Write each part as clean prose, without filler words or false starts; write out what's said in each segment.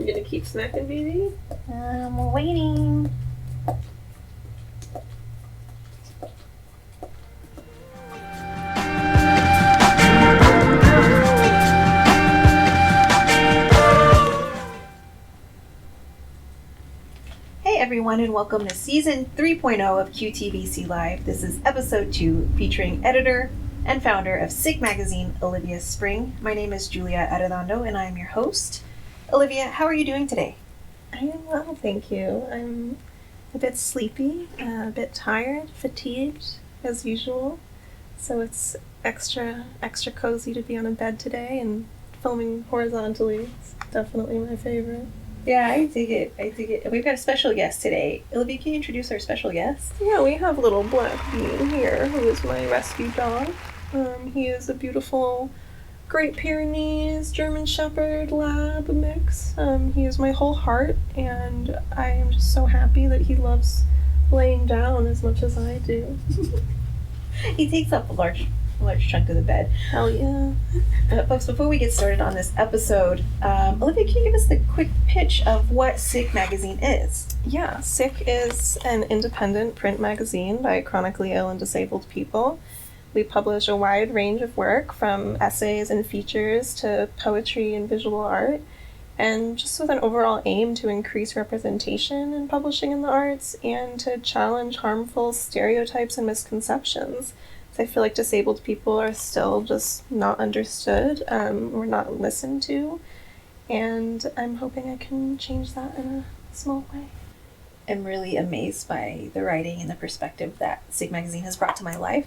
You gonna keep smacking, baby? I'm waiting. Hey everyone, and welcome to Season 3.0 of QTVC Live. This is Episode 2, featuring editor and founder of SIG Magazine, Olivia Spring. My name is Julia Arredondo, and I am your host. Olivia, how are you doing today? I am well, thank you. I'm a bit sleepy, a bit tired, fatigued, as usual. So it's extra cozy to be on a bed today, and filming horizontally is definitely my favorite. Yeah, I dig it. We've got a special guest today. Olivia, can you introduce our special guest? Yeah, we have little Black Bean here, who is my rescue dog. He is a beautiful Great Pyrenees German Shepherd Lab mix. He is my whole heart, and I am just so happy that he loves laying down as much as I do. He takes up a large chunk of the bed. Hell yeah. Folks, before we get started on this episode, Olivia, can you give us the quick pitch of what SIG Magazine is? Yeah, SIG is an independent print magazine by chronically ill and disabled people. We publish a wide range of work, from essays and features to poetry and visual art, and just with an overall aim to increase representation in publishing in the arts and to challenge harmful stereotypes and misconceptions. So I feel like disabled people are still just not understood or not listened to, and I'm hoping I can change that in a small way. I'm really amazed by the writing and the perspective that SIG Magazine has brought to my life.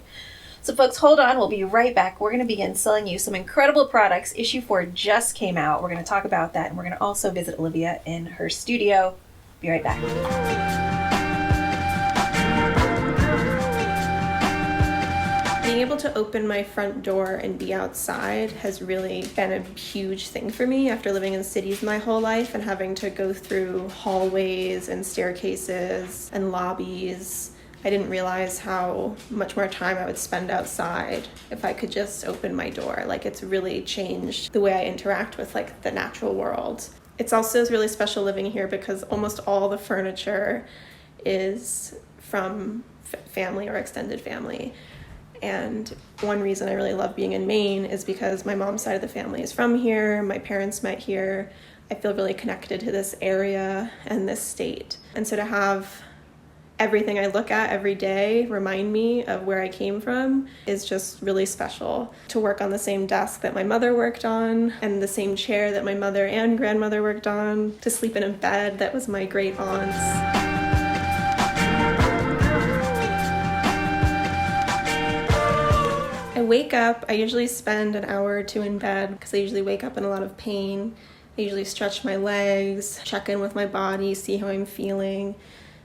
So folks, hold on. We'll be right back. We're going to begin selling you some incredible products. Issue 4 just came out. We're going to talk about that, and we're going to also visit Olivia in her studio. Be right back. Being able to open my front door and be outside has really been a huge thing for me after living in cities my whole life and having to go through hallways and staircases and lobbies. I didn't realize how much more time I would spend outside if I could just open my door. Like, it's really changed the way I interact with the natural world. It's also really special living here because almost all the furniture is from family or extended family. And one reason I really love being in Maine is because my mom's side of the family is from here. My parents met here. I feel really connected to this area and this state. And so to have everything I look at every day remind me of where I came from is just really special. To work on the same desk that my mother worked on and the same chair that my mother and grandmother worked on, to sleep in a bed that was my great aunt's. I wake up, I usually spend an hour or two in bed because I usually wake up in a lot of pain. I usually stretch my legs, check in with my body, see how I'm feeling.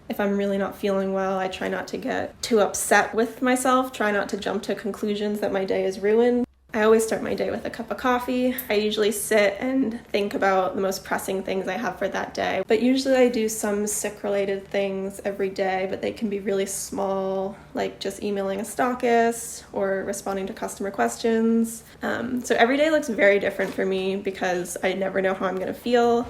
If I'm really not feeling well, I try not to get too upset with myself, try not to jump to conclusions that my day is ruined. I always start my day with a cup of coffee. I usually sit and think about the most pressing things I have for that day. But usually I do some sick-related things every day, but they can be really small, like just emailing a stockist or responding to customer questions. So every day looks very different for me because I never know how I'm going to feel.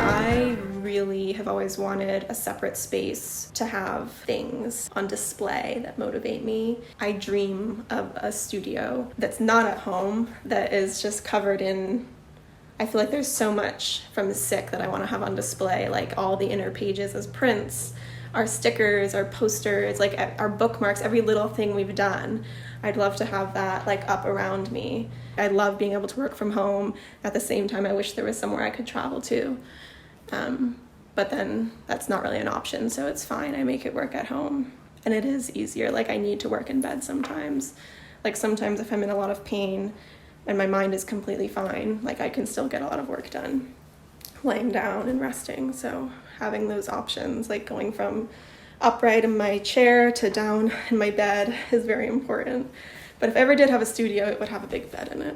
I really have always wanted a separate space to have things on display that motivate me. I dream of a studio that's not at home, that is just covered in, I feel like there's so much from SIG that I want to have on display, like all the inner pages as prints, our stickers, our posters, like our bookmarks, every little thing we've done. I'd love to have that up around me. I love being able to work from home. At the same time, I wish there was somewhere I could travel to. But then that's not really an option, so it's fine. I make it work at home. And it is easier. I need to work in bed sometimes. Sometimes if I'm in a lot of pain and my mind is completely fine, I can still get a lot of work done laying down and resting. So having those options, going from upright in my chair to down in my bed, is very important. But if I ever did have a studio, it would have a big bed in it.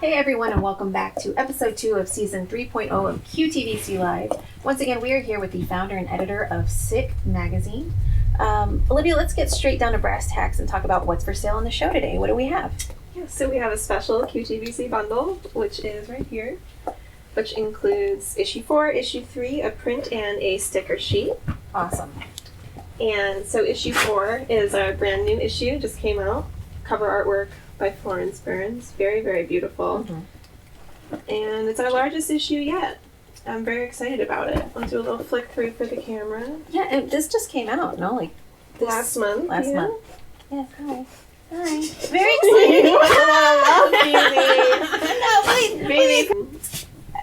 Hey everyone, and welcome back to episode 2 of season 3.0 of QTVC Live. Once again, we are here with the founder and editor of Sick Magazine. Olivia, let's get straight down to brass tacks and talk about what's for sale on the show today. What do we have? Yeah, so we have a special QTVC bundle, which is right here, which includes issue 4, issue 3, a print, and a sticker sheet. Awesome. And so issue 4 is a brand new issue, just came out. Cover artwork by Florence Burns. Very, very beautiful. Mm-hmm. And it's our largest issue yet. I'm very excited about it. I'll do a little flick through for the camera. Yeah, and this just came out, no? Like this, last month. Last yeah. month. Yes, hi. Hi. Very excited. I love baby.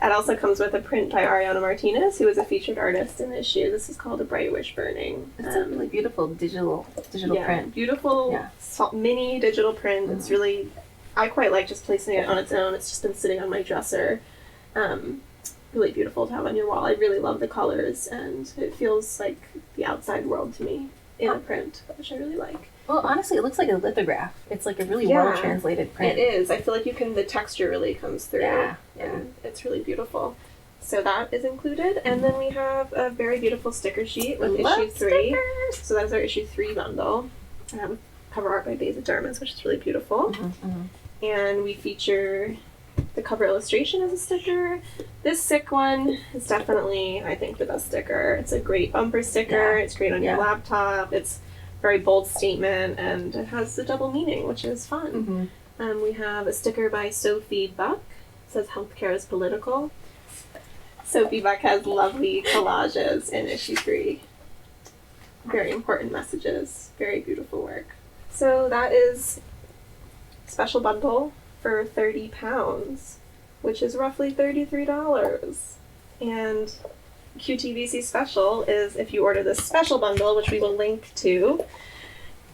It also comes with a print by Ariana Martinez, who is a featured artist in the issue. This is called A Bright Wish Burning. It's a really beautiful digital print. Beautiful mini digital print. Mm-hmm. It's really, I quite like just placing it on its own. It's just been sitting on my dresser. Really beautiful to have on your wall. I really love the colors, and it feels like the outside world to me in a print, which I really like. Well, honestly, it looks like a lithograph. It's like a really well-translated print. It is. I feel like the texture really comes through. Yeah. And it's really beautiful. So that is included. And then we have a very beautiful sticker sheet with issue 3. Stickers. So that is our issue 3 bundle. Cover art by Beza Darmas, which is really beautiful. Mm-hmm, mm-hmm. And we feature the cover illustration as a sticker. This Sick one is definitely, I think, the best sticker. It's a great bumper sticker. Yeah. It's great on your laptop. It's very bold statement, and it has a double meaning, which is fun. Mm-hmm. We have a sticker by Sophie Buck. It says healthcare is political. Sophie Buck has lovely collages in issue 3. Very important messages. Very beautiful work. So that is a special bundle for £30, which is roughly $33. And QTVC special is if you order this special bundle, which we will link to,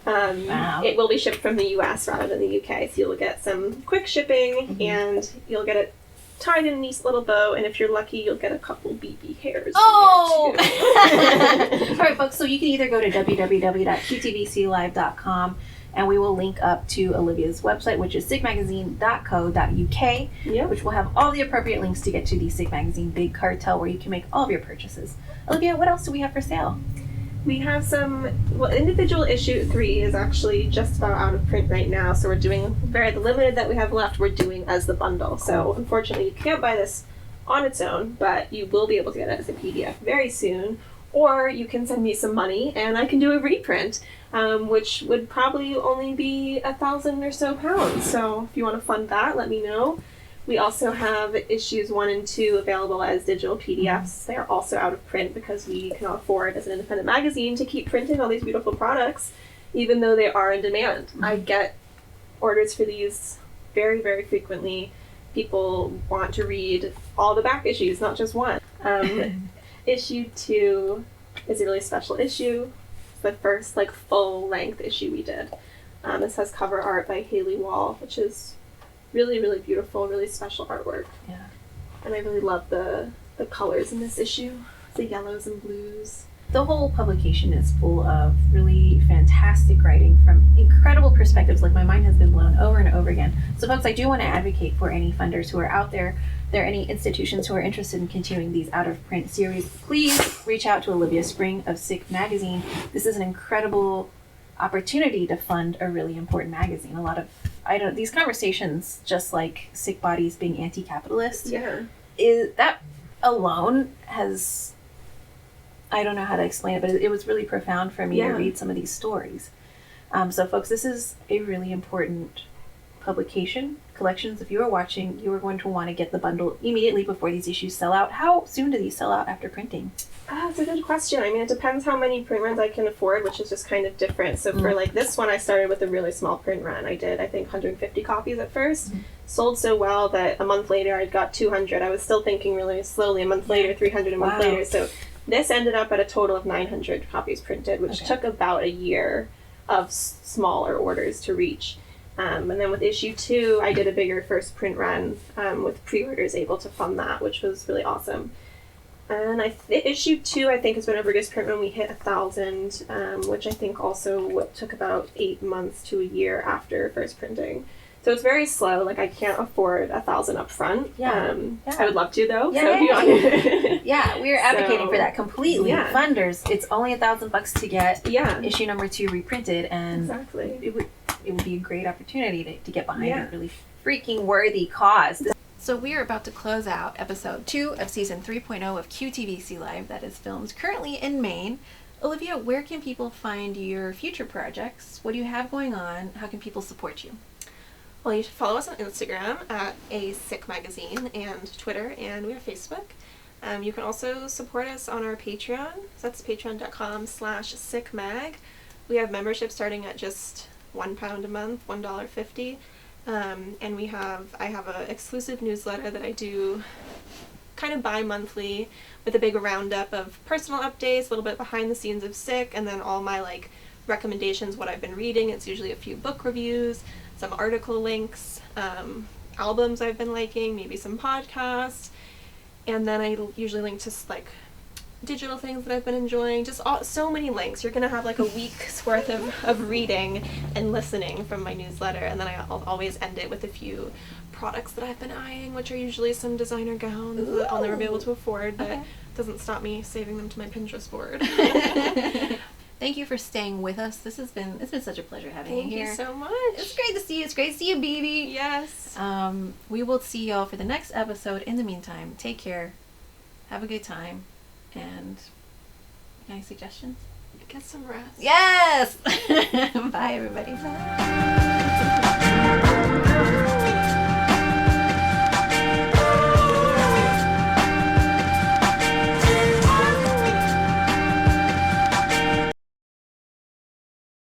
it will be shipped from the US rather than the UK. So you'll get some quick shipping, and you'll get it tied in a nice little bow, and if you're lucky, you'll get a couple BB hairs. Oh! All right, folks, so you can either go to www.qtvclive.com, and we will link up to Olivia's website, which is sickmagazine.co.uk, which will have all the appropriate links to get to the Sick Magazine Big Cartel, where you can make all of your purchases. Olivia, what else do we have for sale? We have individual issue 3 is actually just about out of print right now, so we're doing the limited that we have left, we're doing as the bundle. So unfortunately, you can't buy this on its own, but you will be able to get it as a PDF very soon, or you can send me some money and I can do a reprint, which would probably only be £1,000 or so. So if you want to fund that, let me know. We also have issues 1 and 2 available as digital PDFs. They are also out of print because we cannot afford, as an independent magazine, to keep printing all these beautiful products, even though they are in demand. I get orders for these very, very frequently. People want to read all the back issues, not just one. Issue 2 is a really special issue. It's the first full-length issue we did. This has cover art by Haley Wall, which is really, really beautiful, really special artwork. Yeah. And I really love the colors in this issue, the yellows and blues. The whole publication is full of really fantastic writing from incredible perspectives. My mind has been blown over and over again. So folks, I do want to advocate for any funders who are out there. If there are any institutions who are interested in continuing these out-of-print series, please reach out to Olivia Spring of Sick Magazine. This is an incredible opportunity to fund a really important magazine. These conversations, just like sick bodies being anti-capitalist, is that alone has, I don't know how to explain it, but it was really profound for me to read some of these stories. So folks, this is a really important publication. Collections, if you are watching, you are going to want to get the bundle immediately before these issues sell out. How soon do these sell out after printing? That's a good question. I mean, it depends how many print runs I can afford, which is just kind of different. So for this one, I started with a really small print run. I did, I think, 150 copies at first. Sold so well that a month later I got 200. I was still thinking really slowly. A month later, 300 a month later. So this ended up at a total of 900 copies printed, which took about a year of smaller orders to reach. And then with issue 2, I did a bigger first print run with pre-orders able to fund that, which was really awesome. And issue 2, I think, has been our biggest print run. We hit 1,000, which I think also took about 8 months to a year after first printing. So it's very slow. Like, I can't afford $1,000 up front. Yeah. I would love to, though. Yeah, So if you want yeah, we're advocating So, for that completely. yeah. Funders, it's only $1,000 to get Yeah. issue number 2 reprinted, and Exactly. it would be a great opportunity to get behind Yeah. a really freaking worthy cause. So we are about to close out episode 2 of season 3.0 of QTVC Live, that is filmed currently in Maine. Olivia, where can people find your future projects? What do you have going on? How can people support you? Well, you should follow us on Instagram at A Sick Magazine, and Twitter, and we have Facebook. You can also support us on our Patreon. So that's patreon.com/sickmag. We have membership starting at just £1 a month, $1.50. And I have an exclusive newsletter that I do kind of bi-monthly with a big roundup of personal updates, a little bit behind the scenes of Sick, and then all my like recommendations, what I've been reading. It's usually a few book reviews, some article links, albums I've been liking, maybe some podcasts, and then I usually link to like digital things that I've been enjoying. Just so many links. You're gonna have like a week's worth of reading and listening from my newsletter, and then I'll always end it with a few products that I've been eyeing, which are usually some designer gowns that I'll never be able to afford, but doesn't stop me saving them to my Pinterest board. Thank you for staying with us. It's been such a pleasure having you here. Thank you so much. It's great to see you. It's great to see you, baby. Yes. We will see y'all for the next episode. In the meantime, take care. Have a good time. And any suggestions? Get some rest. Yes! Bye, everybody. Bye.